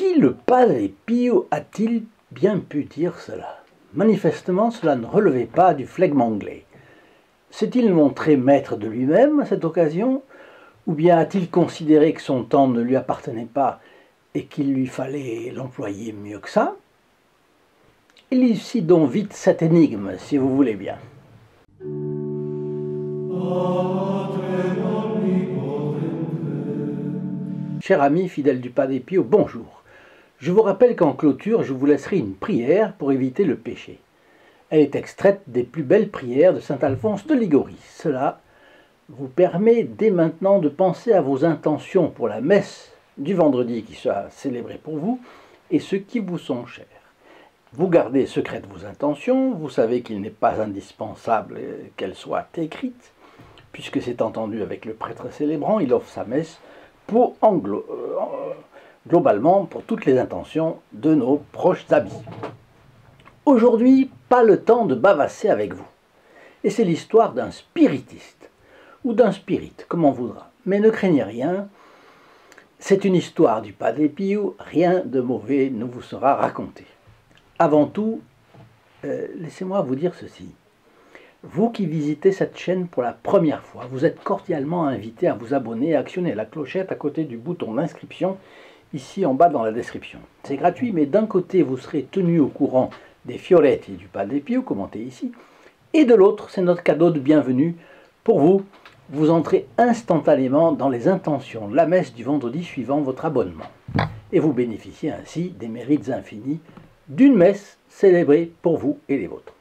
Qui le Padre Pio a-t-il bien pu dire cela? Manifestement, cela ne relevait pas du flegme anglais. S'est-il montré maître de lui-même à cette occasion, ou bien a-t-il considéré que son temps ne lui appartenait pas et qu'il lui fallait l'employer mieux que ça? Élucidez donc vite cette énigme, si vous voulez bien. Cher ami fidèle du Padre Pio, bonjour. Je vous rappelle qu'en clôture, je vous laisserai une prière pour éviter le péché. Elle est extraite des plus belles prières de saint Alphonse de Liguori. Cela vous permet dès maintenant de penser à vos intentions pour la messe du vendredi qui sera célébrée pour vous et ceux qui vous sont chers. Vous gardez secrètes vos intentions, vous savez qu'il n'est pas indispensable qu'elles soient écrites, puisque c'est entendu avec le prêtre célébrant, il offre sa messe pour globalement pour toutes les intentions de nos proches amis. Aujourd'hui, pas le temps de bavasser avec vous. Et c'est l'histoire d'un spiritiste, ou d'un spirit, comme on voudra. Mais ne craignez rien, c'est une histoire du Padre Pio, rien de mauvais ne vous sera raconté. Avant tout, laissez-moi vous dire ceci. Vous qui visitez cette chaîne pour la première fois, vous êtes cordialement invité à vous abonner et à actionner la clochette à côté du bouton d'inscription, ici en bas dans la description. C'est gratuit, mais d'un côté, vous serez tenu au courant des fioretti du Padre Pio, commenté ici, et de l'autre, c'est notre cadeau de bienvenue pour vous. Vous entrez instantanément dans les intentions de la messe du vendredi suivant votre abonnement. Et vous bénéficiez ainsi des mérites infinis d'une messe célébrée pour vous et les vôtres.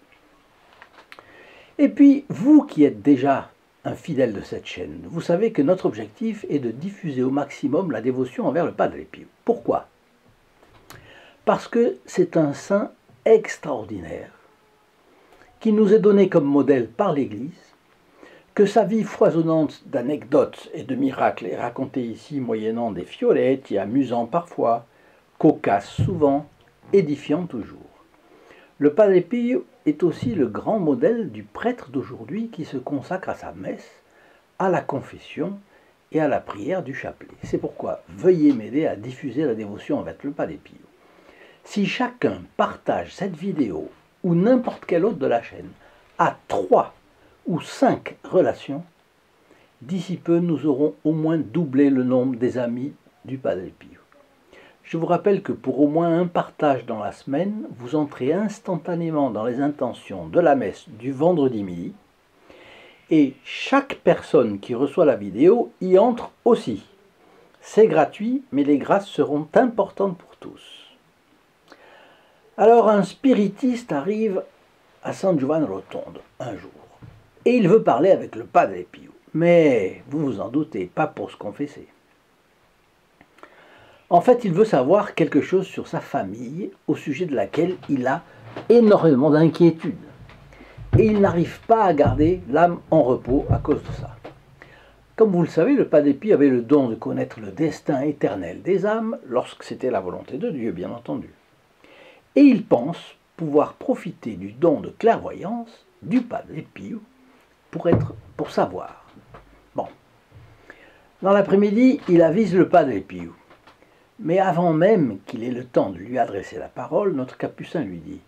Et puis, vous qui êtes déjà un fidèle de cette chaîne, vous savez que notre objectif est de diffuser au maximum la dévotion envers le Padre Pio. Pourquoi? Parce que c'est un saint extraordinaire qui nous est donné comme modèle par l'Église, que sa vie foisonnante d'anecdotes et de miracles est racontée ici moyennant des fioretti, amusants parfois, cocasses souvent, édifiants toujours. Le Padre Pio est aussi le grand modèle du prêtre d'aujourd'hui qui se consacre à sa messe, à la confession et à la prière du chapelet. C'est pourquoi veuillez m'aider à diffuser la dévotion envers le Padre Pio. Si chacun partage cette vidéo ou n'importe quelle autre de la chaîne à 3 ou 5 relations, d'ici peu nous aurons au moins doublé le nombre des amis du Padre Pio. Je vous rappelle que pour au moins un partage dans la semaine, vous entrez instantanément dans les intentions de la messe du vendredi midi et chaque personne qui reçoit la vidéo y entre aussi. C'est gratuit, mais les grâces seront importantes pour tous. Alors un spiritiste arrive à San Giovanni Rotondo un jour et il veut parler avec le Padre Pio, mais vous vous en doutez, pas pour se confesser. En fait, il veut savoir quelque chose sur sa famille, au sujet de laquelle il a énormément d'inquiétudes. Et il n'arrive pas à garder l'âme en repos à cause de ça. Comme vous le savez, le Padre Pio avait le don de connaître le destin éternel des âmes, lorsque c'était la volonté de Dieu, bien entendu. Et il pense pouvoir profiter du don de clairvoyance du Padre Pio pour savoir. Bon. Dans l'après-midi, il avise le Padre Pio. Mais avant même qu'il ait le temps de lui adresser la parole, notre capucin lui dit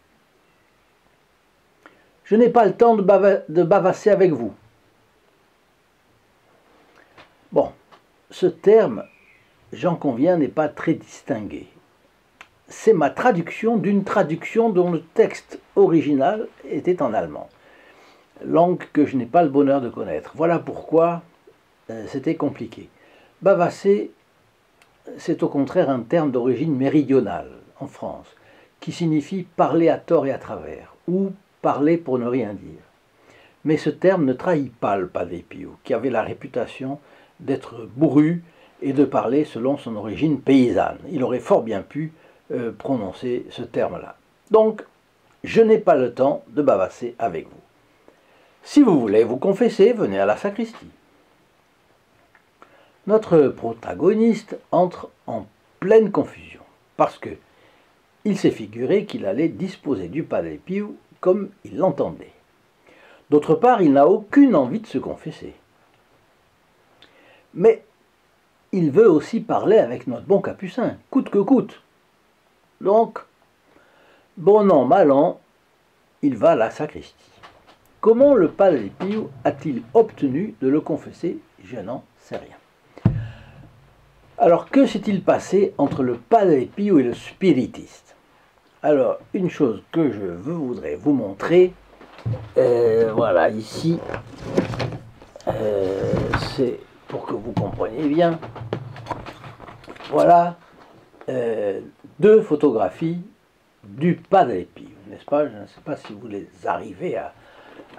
« Je n'ai pas le temps de bavasser avec vous. » Bon, ce terme, j'en conviens, n'est pas très distingué. C'est ma traduction d'une traduction dont le texte original était en allemand, langue que je n'ai pas le bonheur de connaître. Voilà pourquoi c'était compliqué. Bavasser, c'est au contraire un terme d'origine méridionale, en France, qui signifie parler à tort et à travers, ou parler pour ne rien dire. Mais ce terme ne trahit pas le Padre Pio, qui avait la réputation d'être bourru et de parler selon son origine paysanne. Il aurait fort bien pu prononcer ce terme-là. Donc, je n'ai pas le temps de bavasser avec vous. Si vous voulez vous confesser, venez à la sacristie. Notre protagoniste entre en pleine confusion, parce que il s'est figuré qu'il allait disposer du Padre Pio comme il l'entendait. D'autre part, il n'a aucune envie de se confesser. Mais il veut aussi parler avec notre bon capucin, coûte que coûte. Donc, bon an, mal an, il va à la sacristie. Comment le Padre Pio a-t-il obtenu de le confesser? Je n'en sais rien. Alors, que s'est-il passé entre le Padre Pio et le spiritiste? Alors, une chose que je voudrais vous montrer, voilà, ici, c'est pour que vous compreniez bien. Voilà deux photographies du Padre Pio, n'est-ce pas? Je ne sais pas si vous les arrivez à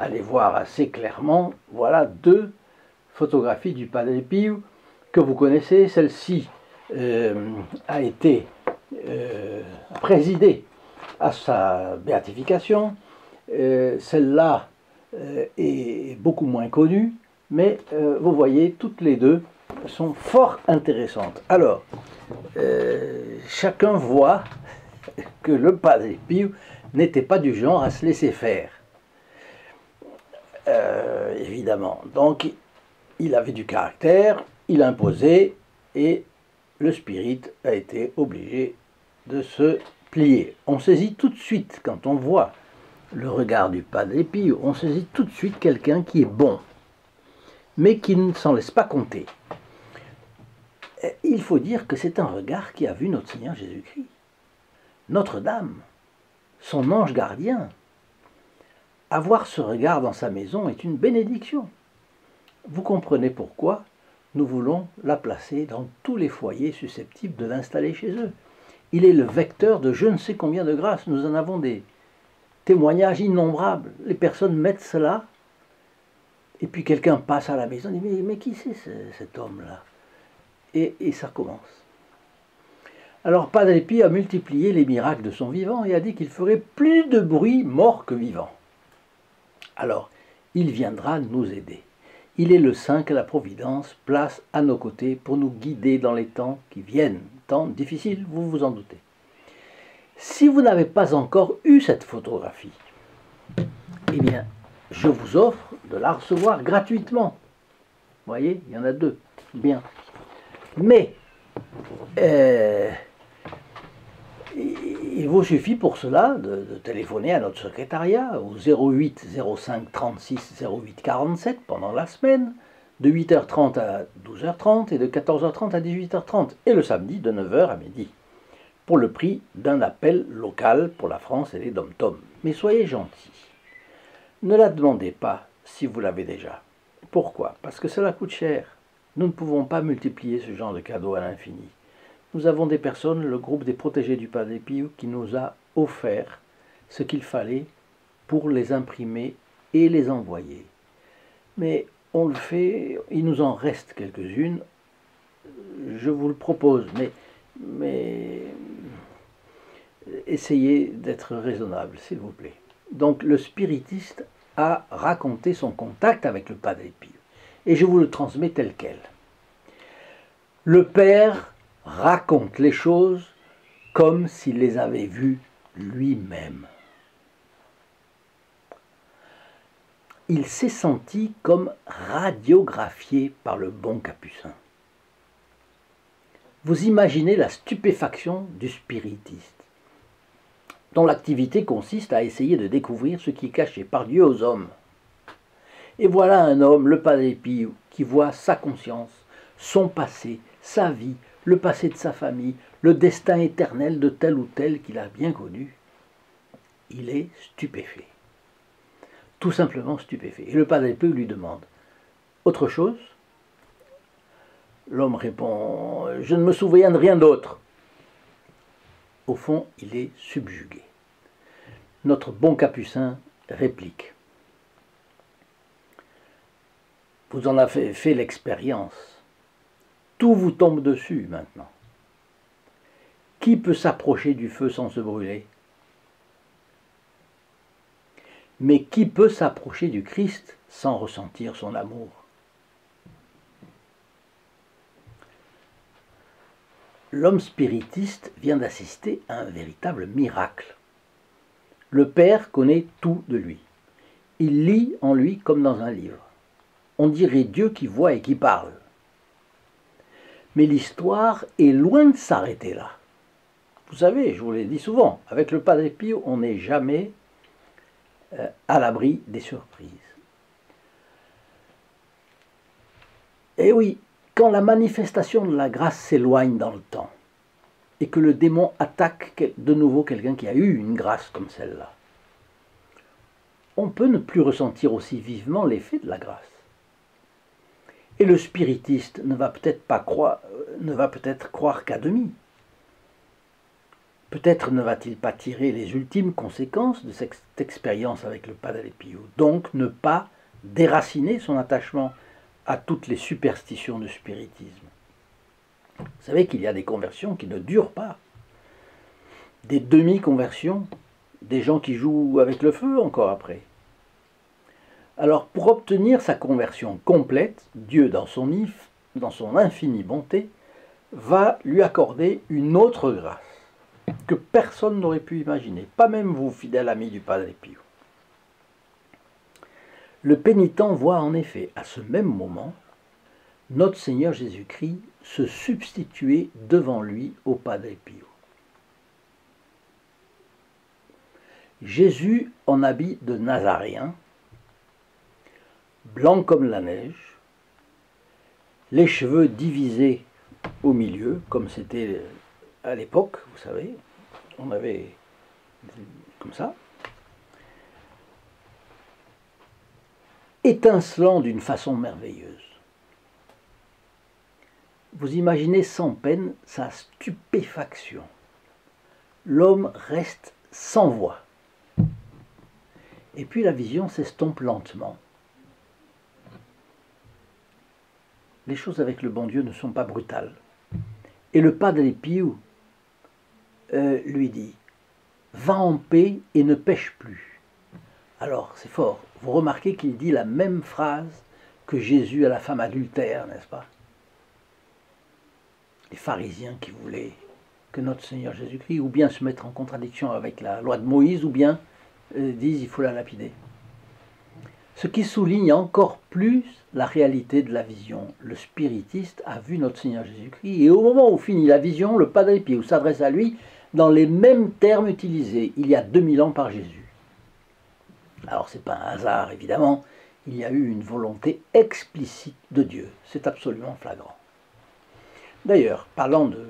les voir assez clairement. Voilà deux photographies du Padre Pio que vous connaissez. Celle-ci a été présidée à sa béatification. Celle-là est beaucoup moins connue, mais vous voyez, toutes les deux sont fort intéressantes. Alors, chacun voit que le Padre Pio n'était pas du genre à se laisser faire. Évidemment. Donc, il avait du caractère, il imposait, et le spirit a été obligé de se plier. On saisit tout de suite, quand on voit le regard du Padre Pio, on saisit tout de suite quelqu'un qui est bon, mais qui ne s'en laisse pas compter. Il faut dire que c'est un regard qui a vu notre Seigneur Jésus-Christ, Notre-Dame, son ange gardien. Avoir ce regard dans sa maison est une bénédiction. Vous comprenez pourquoi nous voulons la placer dans tous les foyers susceptibles de l'installer chez eux. Il est le vecteur de je ne sais combien de grâces. Nous en avons des témoignages innombrables. Les personnes mettent cela, et puis quelqu'un passe à la maison et dit mais qui c'est cet homme-là? Et ça commence. Alors Padre Pio a multiplié les miracles de son vivant et a dit qu'il ferait plus de bruit mort que vivant. Alors, il viendra nous aider. Il est le saint que la Providence place à nos côtés pour nous guider dans les temps qui viennent. Temps difficiles, vous vous en doutez. Si vous n'avez pas encore eu cette photographie, eh bien, je vous offre de la recevoir gratuitement. Vous voyez, il y en a deux. Bien. Mais, il vous suffit pour cela de téléphoner à notre secrétariat au 08 05 36 08 47 pendant la semaine, de 8h30 à 12h30 et de 14h30 à 18h30, et le samedi de 9h à midi, pour le prix d'un appel local pour la France et les dom-toms. Mais soyez gentils, ne la demandez pas si vous l'avez déjà. Pourquoi? Parce que cela coûte cher. Nous ne pouvons pas multiplier ce genre de cadeaux à l'infini. Nous avons des personnes, le groupe des protégés du Padre Pio, qui nous a offert ce qu'il fallait pour les imprimer et les envoyer. Mais on le fait, il nous en reste quelques-unes, je vous le propose, mais essayez d'être raisonnable, s'il vous plaît. Donc le spiritiste a raconté son contact avec le Padre Pio, et je vous le transmets tel quel. Le Père raconte les choses comme s'il les avait vues lui-même. Il s'est senti comme radiographié par le bon capucin. Vous imaginez la stupéfaction du spiritiste, dont l'activité consiste à essayer de découvrir ce qui est caché par Dieu aux hommes. Et voilà un homme, le Padre Pio, qui voit sa conscience, son passé, sa vie, le passé de sa famille, le destin éternel de tel ou tel qu'il a bien connu. Il est stupéfait. Tout simplement stupéfait. Et le Padre Pio lui demande « Autre chose ?» L'homme répond « Je ne me souviens de rien d'autre. » Au fond, il est subjugué. Notre bon capucin réplique « Vous en avez fait l'expérience. Tout vous tombe dessus maintenant. Qui peut s'approcher du feu sans se brûler? Mais qui peut s'approcher du Christ sans ressentir son amour? L'homme spiritiste vient d'assister à un véritable miracle. Le Père connaît tout de lui. Il lit en lui comme dans un livre. On dirait Dieu qui voit et qui parle. Mais l'histoire est loin de s'arrêter là. Vous savez, je vous l'ai dit souvent, avec le Padre Pio, on n'est jamais à l'abri des surprises. Et oui, quand la manifestation de la grâce s'éloigne dans le temps, et que le démon attaque de nouveau quelqu'un qui a eu une grâce comme celle-là, on peut ne plus ressentir aussi vivement l'effet de la grâce. Et le spiritiste ne va peut-être croire qu'à demi. Peut-être ne va-t-il pas tirer les ultimes conséquences de cette expérience avec le Padre Pio, donc ne pas déraciner son attachement à toutes les superstitions du spiritisme. Vous savez qu'il y a des conversions qui ne durent pas, des demi-conversions, des gens qui jouent avec le feu encore après. Alors pour obtenir sa conversion complète, Dieu dans son infinie bonté, va lui accorder une autre grâce que personne n'aurait pu imaginer, pas même vous, fidèles amis du Padre Pio. Le pénitent voit en effet à ce même moment notre Seigneur Jésus-Christ se substituer devant lui au Padre Pio. Jésus en habit de Nazaréen, blanc comme la neige, les cheveux divisés au milieu, comme c'était à l'époque, vous savez, on avait comme ça, étincelant d'une façon merveilleuse. Vous imaginez sans peine sa stupéfaction. L'homme reste sans voix. Et puis la vision s'estompe lentement. Les choses avec le bon Dieu ne sont pas brutales. Et le Padre Pio lui dit « Va en paix et ne pêche plus ». Alors, c'est fort. Vous remarquez qu'il dit la même phrase que Jésus à la femme adultère, n'est-ce pas? Les pharisiens qui voulaient que notre Seigneur Jésus-Christ, ou bien se mettre en contradiction avec la loi de Moïse, ou bien disent il faut la lapider. Ce qui souligne encore plus la réalité de la vision. Le spiritiste a vu notre Seigneur Jésus-Christ, et au moment où finit la vision, le Padre Pio s'adresse à lui dans les mêmes termes utilisés il y a 2000 ans par Jésus. Alors ce n'est pas un hasard, évidemment, il y a eu une volonté explicite de Dieu. C'est absolument flagrant. D'ailleurs, parlant de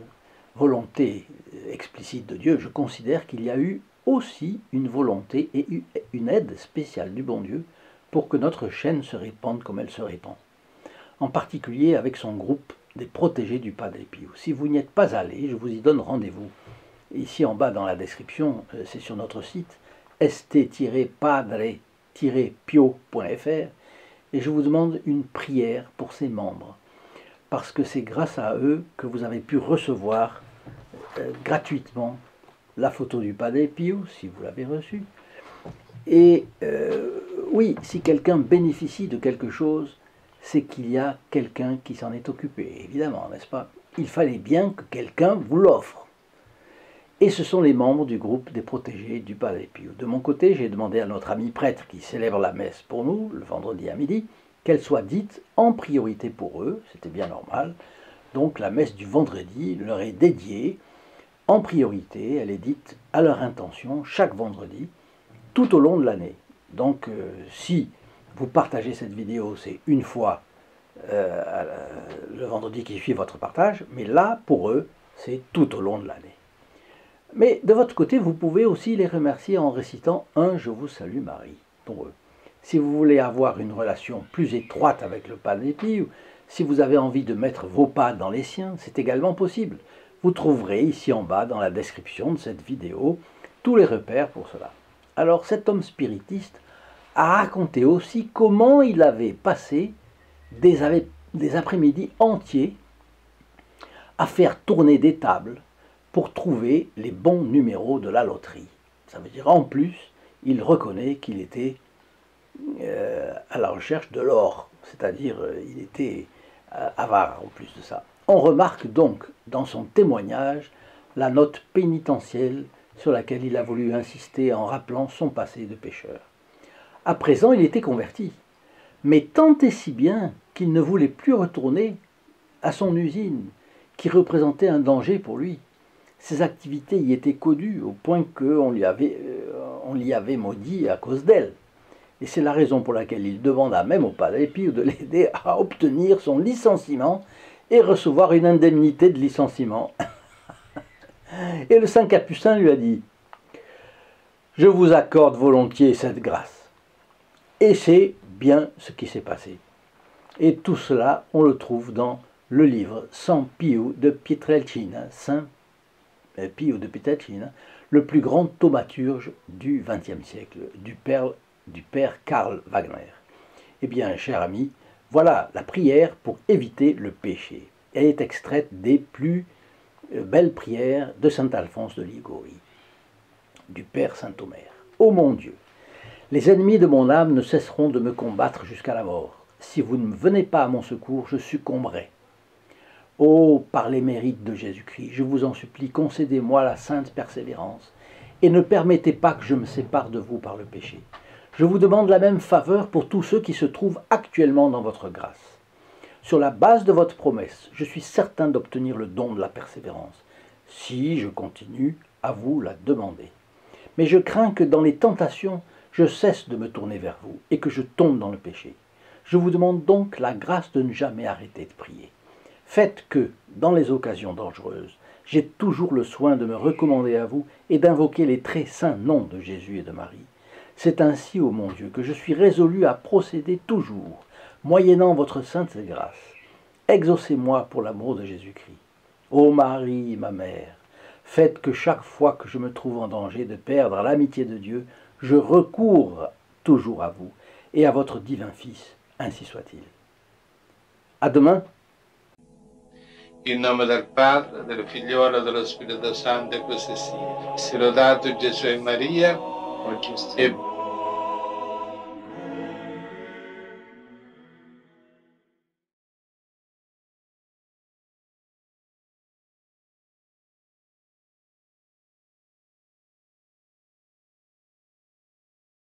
volonté explicite de Dieu, je considère qu'il y a eu aussi une volonté et une aide spéciale du bon Dieu pour que notre chaîne se répande comme elle se répand. En particulier avec son groupe des protégés du Padre Pio. Si vous n'y êtes pas allé, je vous y donne rendez-vous. Ici en bas dans la description, c'est sur notre site st-padre-pio.fr et je vous demande une prière pour ses membres. Parce que c'est grâce à eux que vous avez pu recevoir gratuitement la photo du Padre Pio, si vous l'avez reçue. Et oui, si quelqu'un bénéficie de quelque chose, c'est qu'il y a quelqu'un qui s'en est occupé, évidemment, n'est-ce pas? Il fallait bien que quelqu'un vous l'offre. Et ce sont les membres du groupe des protégés du Padre Pio. De mon côté, j'ai demandé à notre ami prêtre qui célèbre la messe pour nous, le vendredi à midi, qu'elle soit dite en priorité pour eux, c'était bien normal. Donc la messe du vendredi leur est dédiée en priorité, elle est dite à leur intention chaque vendredi, tout au long de l'année. Donc si vous partagez cette vidéo, c'est une fois le vendredi qui suit votre partage, mais là, pour eux, c'est tout au long de l'année. Mais de votre côté, vous pouvez aussi les remercier en récitant un « Je vous salue Marie » pour eux. Si vous voulez avoir une relation plus étroite avec le Padre Pio, si vous avez envie de mettre vos pas dans les siens, c'est également possible. Vous trouverez ici en bas dans la description de cette vidéo tous les repères pour cela. Alors cet homme spiritiste a raconté aussi comment il avait passé des après-midi entiers à faire tourner des tables pour trouver les bons numéros de la loterie. Ça veut dire en plus, il reconnaît qu'il était à la recherche de l'or, c'est-à-dire il était avare en plus de ça. On remarque donc dans son témoignage la note pénitentielle sur laquelle il a voulu insister en rappelant son passé de pécheur. À présent, il était converti, mais tant et si bien qu'il ne voulait plus retourner à son usine, qui représentait un danger pour lui. Ses activités y étaient connues au point qu'on l'y avait maudit à cause d'elle. Et c'est la raison pour laquelle il demanda même au Padre Pio de l'aider à obtenir son licenciement et recevoir une indemnité de licenciement. Et le Saint Capucin lui a dit « Je vous accorde volontiers cette grâce ». Et c'est bien ce qui s'est passé. Et tout cela, on le trouve dans le livre San Pio de Pietrelcina, Saint Pio de Pietrelcina, le plus grand thaumaturge du XXe siècle, du père Karl Wagner. Eh bien, cher ami, voilà la prière pour éviter le péché. Elle est extraite des plus belles prières de saint Alphonse de Liguori, du père Saint-Omer. Ô mon Dieu, les ennemis de mon âme ne cesseront de me combattre jusqu'à la mort. Si vous ne venez pas à mon secours, je succomberai. Ô, par les mérites de Jésus-Christ, je vous en supplie, concédez-moi la sainte persévérance et ne permettez pas que je me sépare de vous par le péché. Je vous demande la même faveur pour tous ceux qui se trouvent actuellement dans votre grâce. Sur la base de votre promesse, je suis certain d'obtenir le don de la persévérance, si je continue à vous la demander. Mais je crains que dans les tentations, je cesse de me tourner vers vous et que je tombe dans le péché. Je vous demande donc la grâce de ne jamais arrêter de prier. Faites que, dans les occasions dangereuses, j'ai toujours le soin de me recommander à vous et d'invoquer les très saints noms de Jésus et de Marie. C'est ainsi, ô mon Dieu, que je suis résolu à procéder toujours, moyennant votre sainte grâce. Exaucez-moi pour l'amour de Jésus-Christ. Ô Marie, ma mère, faites que chaque fois que je me trouve en danger de perdre l'amitié de Dieu, je recours toujours à vous et à votre divin Fils, ainsi soit-il. À demain. In nome del Padre, del Figliolo e dello Spirito Santo, e così sia. Sia lodato Gesù e Maria, e